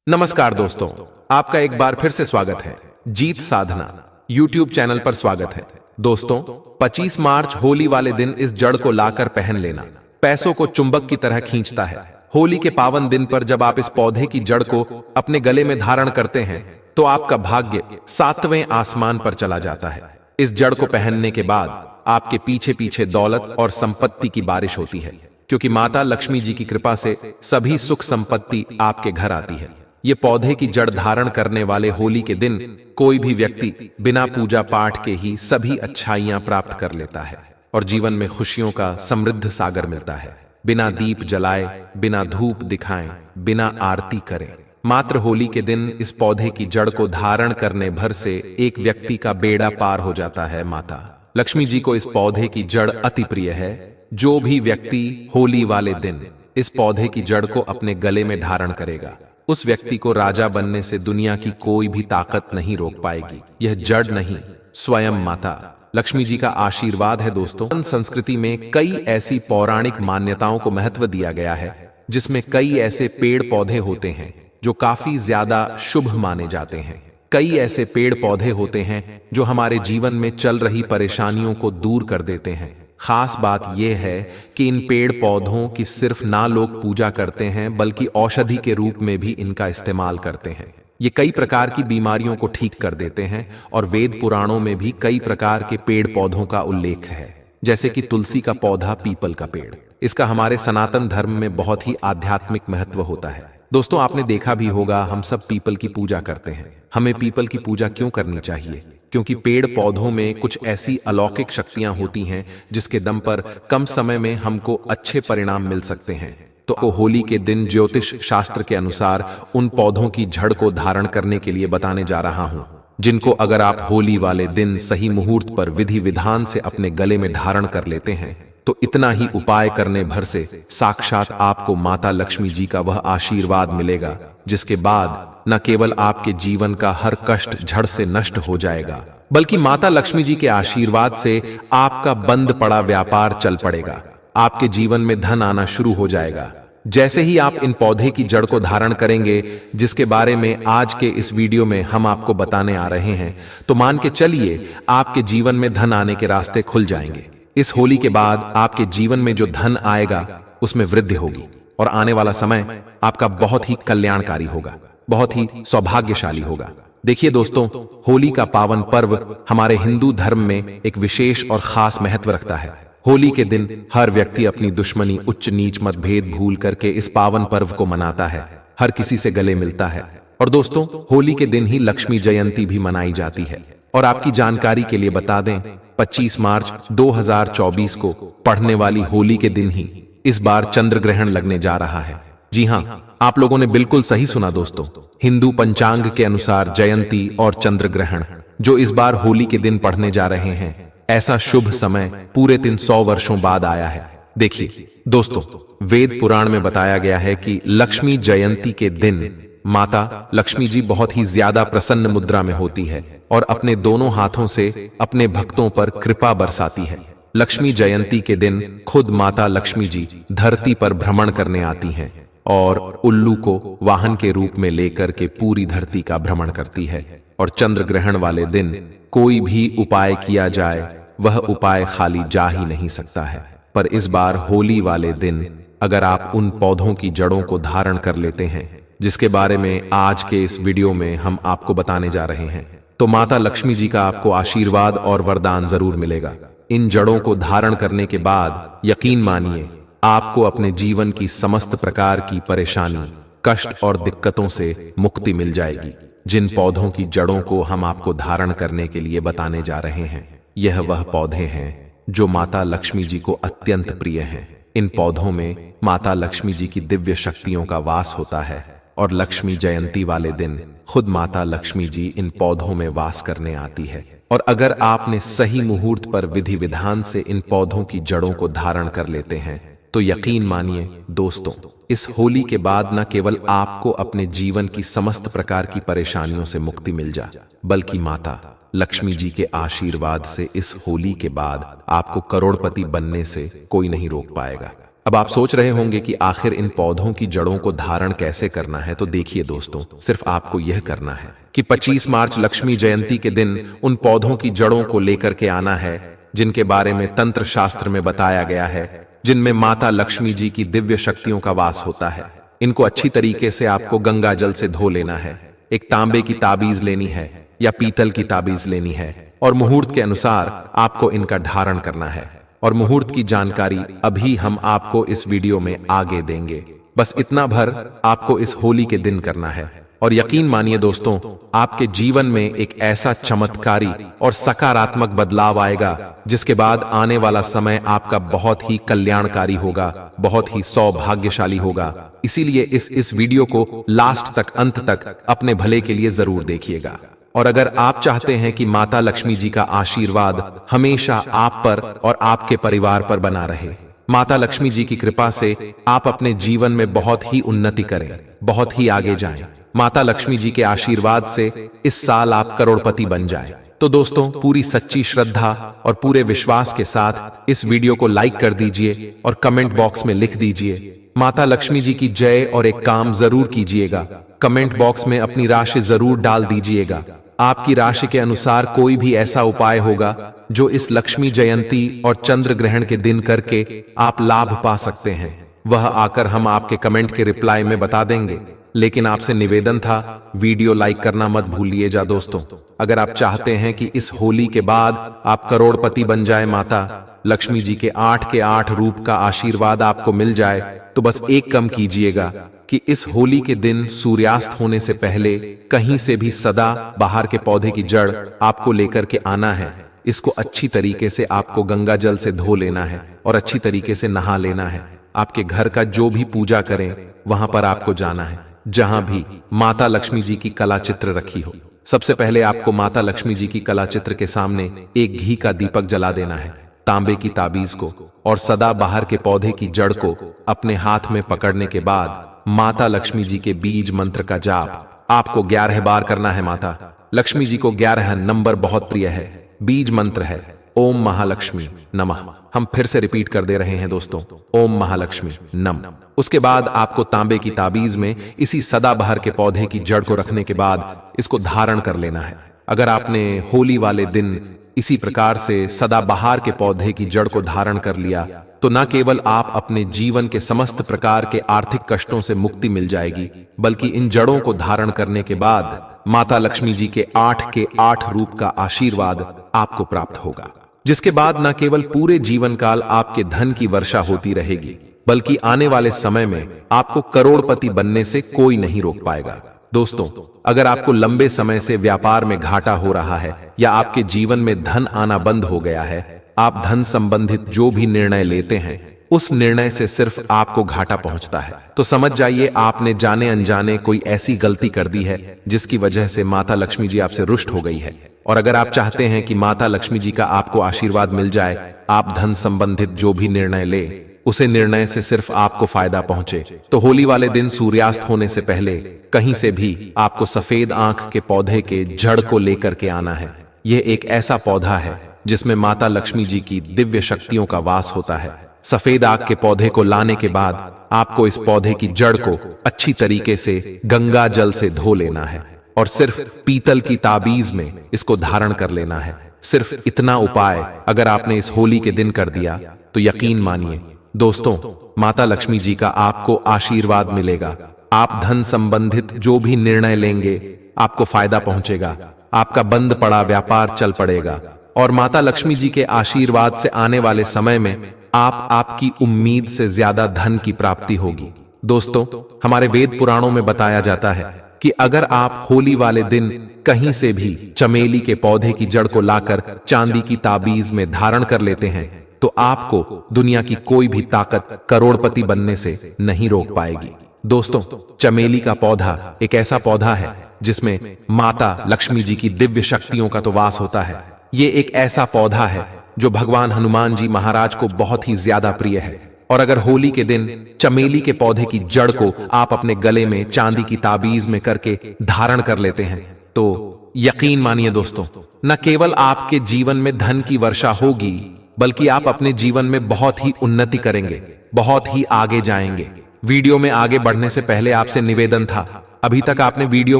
नमस्कार दोस्तों, आपका एक बार फिर से स्वागत है। जीत साधना YouTube चैनल पर स्वागत है। दोस्तों, 25 मार्च होली वाले दिन इस जड़ को लाकर पहन लेना पैसों को चुंबक की तरह खींचता है। होली के पावन दिन पर जब आप इस पौधे की जड़ को अपने गले में धारण करते हैं तो आपका भाग्य 7वें आसमान पर चला जाता है। इस जड़ को पहनने के बाद आपके पीछे पीछे दौलत और संपत्ति की बारिश होती है, क्योंकि माता लक्ष्मी जी की कृपा से सभी सुख संपत्ति आपके घर आती है। ये पौधे की जड़ धारण करने वाले होली के दिन कोई भी व्यक्ति बिना पूजा पाठ के ही सभी अच्छाइयां प्राप्त कर लेता है और जीवन में खुशियों का समृद्ध सागर मिलता है। बिना दीप जलाए, बिना धूप दिखाएं, बिना आरती करें, मात्र होली के दिन इस पौधे की जड़ को धारण करने भर से एक व्यक्ति का बेड़ा पार हो जाता है। माता लक्ष्मी जी को इस पौधे की जड़ अति प्रिय है। जो भी व्यक्ति होली वाले दिन इस पौधे की जड़ को अपने गले में धारण करेगा, उस व्यक्ति को राजा बनने से दुनिया की कोई भी ताकत नहीं रोक पाएगी। यह जड़ नहीं, स्वयं माता लक्ष्मी जी का आशीर्वाद है। दोस्तों, संस्कृति में कई ऐसी पौराणिक मान्यताओं को महत्व दिया गया है, जिसमें कई ऐसे पेड़ पौधे होते हैं जो काफी ज्यादा शुभ माने जाते हैं। कई ऐसे पेड़ पौधे होते हैं जो हमारे जीवन में चल रही परेशानियों को दूर कर देते हैं। खास बात यह है कि इन पेड़ पौधों की सिर्फ ना लोग पूजा करते हैं, बल्कि औषधि के रूप में भी इनका इस्तेमाल करते हैं। ये कई प्रकार की बीमारियों को ठीक कर देते हैं और वेद पुराणों में भी कई प्रकार के पेड़ पौधों का उल्लेख है, जैसे कि तुलसी का पौधा, पीपल का पेड़। इसका हमारे सनातन धर्म में बहुत ही आध्यात्मिक महत्व होता है। दोस्तों, आपने देखा भी होगा, हम सब पीपल की पूजा करते हैं। हमें पीपल की पूजा क्यों करनी चाहिए? क्योंकि पेड़ पौधों में कुछ ऐसी अलौकिक शक्तियां होती हैं जिसके दम पर कम समय में हमको अच्छे परिणाम मिल सकते हैं। तो होली के दिन ज्योतिष शास्त्र के अनुसार उन पौधों की जड़ को धारण करने के लिए बताने जा रहा हूं, जिनको अगर आप होली वाले दिन सही मुहूर्त पर विधि विधान से अपने गले में धारण कर लेते हैं तो इतना ही उपाय करने भर से साक्षात आपको माता लक्ष्मी जी का वह आशीर्वाद मिलेगा, जिसके बाद न केवल आपके जीवन का हर कष्ट झड़ से नष्ट हो जाएगा, बल्कि माता लक्ष्मी जी के आशीर्वाद से आपका बंद पड़ा व्यापार चल पड़ेगा। आपके जीवन में धन आना शुरू हो जाएगा। जैसे ही आप इन पौधे की जड़ को धारण करेंगे, जिसके बारे में आज के इस वीडियो में हम आपको बताने आ रहे हैं, तो मान के चलिए आपके जीवन में धन आने के रास्ते खुल जाएंगे। इस होली के बाद आपके जीवन में जो धन आएगा उसमें वृद्धि होगी और आने वाला समय आपका बहुत ही कल्याणकारी होगा, बहुत ही सौभाग्यशाली होगा। देखिए दोस्तों, होली का पावन पर्व हमारे हिंदू धर्म में एक विशेष और खास महत्व रखता है। होली के दिन हर व्यक्ति अपनी दुश्मनी, उच्च नीच मतभेद भूल करके इस पावन पर्व को मनाता है, हर किसी से गले मिलता है। और दोस्तों, होली के दिन ही लक्ष्मी जयंती भी मनाई जाती है। और आपकी जानकारी के लिए बता दें, 25 मार्च 2024 को पढ़ने वाली होली के दिन ही इस बार चंद्र ग्रहण लगने जा रहा है। जी हां, आप लोगों ने बिल्कुल सही सुना दोस्तों। हिंदू पंचांग के अनुसार जयंती और चंद्र ग्रहण जो इस बार होली के दिन पढ़ने जा रहे हैं, ऐसा शुभ समय पूरे 300 वर्षों बाद आया है। देखिए दोस्तों, वेद पुराण में बताया गया है कि लक्ष्मी जयंती के दिन माता लक्ष्मी जी बहुत ही ज्यादा प्रसन्न मुद्रा में होती है और अपने दोनों हाथों से अपने भक्तों पर कृपा बरसाती है। लक्ष्मी जयंती के दिन खुद माता लक्ष्मी जी धरती पर भ्रमण करने आती हैं और उल्लू को वाहन के रूप में लेकर के पूरी धरती का भ्रमण करती है। और चंद्र ग्रहण वाले दिन कोई भी उपाय किया जाए, वह उपाय खाली जा ही नहीं सकता है। पर इस बार होली वाले दिन अगर आप उन पौधों की जड़ों को धारण कर लेते हैं, जिसके बारे में आज के इस वीडियो में हम आपको बताने जा रहे हैं, तो माता लक्ष्मी जी का आपको आशीर्वाद और वरदान जरूर मिलेगा। इन जड़ों को धारण करने के बाद यकीन मानिए, आपको अपने जीवन की समस्त प्रकार की परेशानी, कष्ट और दिक्कतों से मुक्ति मिल जाएगी। जिन पौधों की जड़ों को हम आपको धारण करने के लिए बताने जा रहे हैं, यह वह पौधे हैं जो माता लक्ष्मी जी को अत्यंत प्रिय हैं। इन पौधों में माता लक्ष्मी जी की दिव्य शक्तियों का वास होता है और लक्ष्मी जयंती वाले दिन खुद माता लक्ष्मी जी इन पौधों में वास करने आती है। और अगर आपने सही मुहूर्त पर विधि विधान से इन पौधों की जड़ों को धारण कर लेते हैं, तो यकीन मानिए दोस्तों, इस होली के बाद न केवल आपको अपने जीवन की समस्त प्रकार की परेशानियों से मुक्ति मिल जाए, बल्कि माता लक्ष्मी जी के आशीर्वाद से इस होली के बाद आपको करोड़पति बनने से कोई नहीं रोक पाएगा। अब आप सोच रहे होंगे कि आखिर इन पौधों की जड़ों को धारण कैसे करना है, तो देखिए दोस्तों, सिर्फ आपको यह करना है कि 25 मार्च लक्ष्मी जयंती के दिन उन पौधों की जड़ों को लेकर के आना है जिनके बारे में तंत्र शास्त्र में बताया गया है, जिनमें माता लक्ष्मी जी की दिव्य शक्तियों का वास होता है। इनको अच्छी तरीके से आपको गंगा जल से धो लेना है। एक तांबे की ताबीज लेनी है या पीतल की ताबीज लेनी है और मुहूर्त के अनुसार आपको इनका धारण करना है। और मुहूर्त की जानकारी अभी हम आपको इस वीडियो में आगे देंगे। बस इतना भर आपको इस होली के दिन करना है और यकीन मानिए दोस्तों, आपके जीवन में एक ऐसा चमत्कारी और सकारात्मक बदलाव आएगा जिसके बाद आने वाला समय आपका बहुत ही कल्याणकारी होगा, बहुत ही सौभाग्यशाली होगा। इसीलिए इस वीडियो को लास्ट तक, अंत तक अपने भले के लिए जरूर देखिएगा। और अगर आप चाहते हैं कि माता लक्ष्मी जी का आशीर्वाद हमेशा आप पर और आपके परिवार पर बना रहे, माता लक्ष्मी जी की कृपा से आप अपने जीवन में बहुत ही उन्नति करें, बहुत ही आगे जाएं, माता लक्ष्मी जी के आशीर्वाद से इस साल आप करोड़पति बन जाएं, तो दोस्तों पूरी सच्ची श्रद्धा और पूरे विश्वास के साथ इस वीडियो को लाइक कर दीजिए और कमेंट बॉक्स में लिख दीजिए माता लक्ष्मी जी की जय, और एक काम जरूर कीजिएगा, कमेंट बॉक्स में अपनी राशि जरूर डाल दीजिएगा। आपकी राशि के अनुसार कोई भी ऐसा उपाय होगा जो इस लक्ष्मी जयंती और चंद्र ग्रहण के दिन करके आप लाभ पा सकते हैं, वह आकर हम आपके कमेंट के रिप्लाई में बता देंगे। लेकिन आपसे निवेदन था, वीडियो लाइक करना मत भूलिएगा दोस्तों। अगर आप चाहते हैं कि इस होली के बाद आप करोड़पति बन जाए, माता लक्ष्मी जी के 8 रूप का आशीर्वाद आपको मिल जाए, तो बस एक काम कीजिएगा कि इस होली के दिन सूर्यास्त होने से पहले कहीं से भी सदा बाहर के पौधे की जड़ आपको लेकर के आना है। इसको अच्छी तरीके से आपको गंगा जल से धो लेना है और अच्छी तरीके से नहा लेना है। आपके घर का जो भी पूजा करें वहां पर आपको जाना है जहां भी माता लक्ष्मी जी की कला चित्र रखी हो। सबसे पहले आपको माता लक्ष्मी जी की कला चित्र के सामने एक घी का दीपक जला देना है, तांबे की ताबीज को और सदा बाहर के पौधे की जड़ को अपने हाथ में पकड़ने के बाद माता लक्ष्मी जी के बीज मंत्र का जाप आपको 11 बार करना है। माता लक्ष्मी जी को 11 नंबर बहुत प्रिय है। बीज मंत्र है ओम महालक्ष्मी नमः। हम फिर से रिपीट कर दे रहे हैं दोस्तों, ओम महालक्ष्मी नम। उसके बाद आपको तांबे की ताबीज में इसी सदाबहार के पौधे की जड़ को रखने के बाद इसको धारण कर लेना है। अगर आपने होली वाले दिन इसी प्रकार से सदाबहार के पौधे की जड़ को धारण कर लिया तो न केवल आप अपने जीवन के समस्त प्रकार के आर्थिक कष्टों से मुक्ति मिल जाएगी, बल्कि इन जड़ों को धारण करने के बाद माता लक्ष्मी जी के 8 रूप का आशीर्वाद आपको प्राप्त होगा, जिसके बाद न केवल पूरे जीवन काल आपके धन की वर्षा होती रहेगी, बल्कि आने वाले समय में आपको करोड़पति बनने से कोई नहीं रोक पाएगा। दोस्तों, अगर आपको लंबे समय से व्यापार में घाटा हो रहा है या आपके जीवन में धन आना बंद हो गया है, आप धन संबंधित जो भी निर्णय लेते हैं उस निर्णय से सिर्फ आपको घाटा पहुंचता है, तो समझ जाइए आपने जाने अनजाने कोई ऐसी गलती कर दी है जिसकी वजह से माता लक्ष्मी जी आपसे रुष्ट हो गई है। और अगर आप चाहते हैं कि माता लक्ष्मी जी का आपको आशीर्वाद मिल जाए, आप धन संबंधित जो भी निर्णय ले उसे निर्णय से सिर्फ आपको फायदा पहुंचे, तो होली वाले दिन सूर्यास्त होने से पहले कहीं से भी आपको सफेद आंख के पौधे के जड़ को लेकर के आना है। यह एक ऐसा पौधा है जिसमें माता लक्ष्मी जी की दिव्य शक्तियों का वास होता है। सफेद आग के पौधे को लाने के बाद आपको इस पौधे की जड़ को अच्छी तरीके से गंगा जल से धो लेना है और सिर्फ पीतल की ताबीज में इसको धारण कर लेना है। सिर्फ इतना उपाय अगर आपने इस होली के दिन कर दिया तो यकीन मानिए दोस्तों, माता लक्ष्मी जी का आपको आशीर्वाद मिलेगा। आप धन संबंधित जो भी निर्णय लेंगे आपको फायदा पहुंचेगा, आपका बंद पड़ा व्यापार चल पड़ेगा और माता लक्ष्मी जी के आशीर्वाद से आने वाले समय में आपकी उम्मीद से ज्यादा धन की प्राप्ति होगी। दोस्तों, हमारे वेद पुराणों में बताया जाता है कि अगर आप होली वाले दिन कहीं से भी चमेली के पौधे की जड़ को लाकर चांदी की ताबीज में धारण कर लेते हैं तो आपको दुनिया की कोई भी ताकत करोड़पति बनने से नहीं रोक पाएगी। दोस्तों, चमेली का पौधा एक ऐसा पौधा है जिसमें माता लक्ष्मी जी की दिव्य शक्तियों का तो वास होता है। ये एक ऐसा पौधा है जो भगवान हनुमान जी महाराज को बहुत ही ज्यादा प्रिय है। और अगर होली के दिन चमेली के पौधे की जड़ को आप अपने गले में चांदी की ताबीज में करके धारण कर लेते हैं तो यकीन मानिए दोस्तों, न केवल आपके जीवन में धन की वर्षा होगी बल्कि आप अपने जीवन में बहुत ही उन्नति करेंगे। बहुत ही आगे जाएंगे। वीडियो में आगे बढ़ने से पहले आपसे निवेदन था, अभी तक आपने वीडियो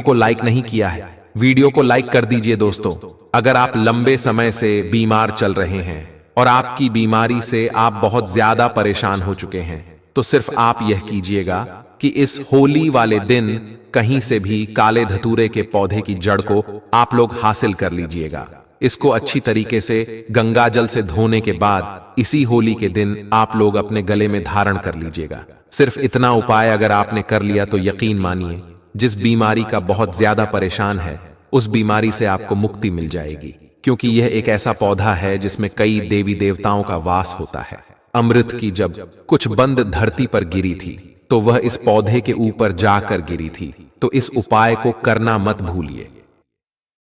को लाइक नहीं किया है, वीडियो को लाइक कर दीजिए दोस्तों। अगर आप लंबे समय से बीमार चल रहे हैं और आपकी बीमारी से आप बहुत ज्यादा परेशान हो चुके हैं, तो सिर्फ आप यह कीजिएगा कि इस होली वाले दिन कहीं से भी काले धतूरे के पौधे की जड़ को आप लोग हासिल कर लीजिएगा। इसको अच्छी तरीके से गंगा जल से धोने के बाद इसी होली के दिन आप लोग अपने गले में धारण कर लीजिएगा। सिर्फ इतना उपाय अगर आपने कर लिया तो यकीन मानिए, जिस बीमारी का बहुत ज्यादा परेशान है उस बीमारी से आपको मुक्ति मिल जाएगी, क्योंकि यह एक ऐसा पौधा है जिसमें कई देवी देवताओं का वास होता है। अमृत की जब कुछ बंद धरती पर गिरी थी तो वह इस पौधे के ऊपर जाकर गिरी थी। तो इस उपाय को करना मत भूलिए।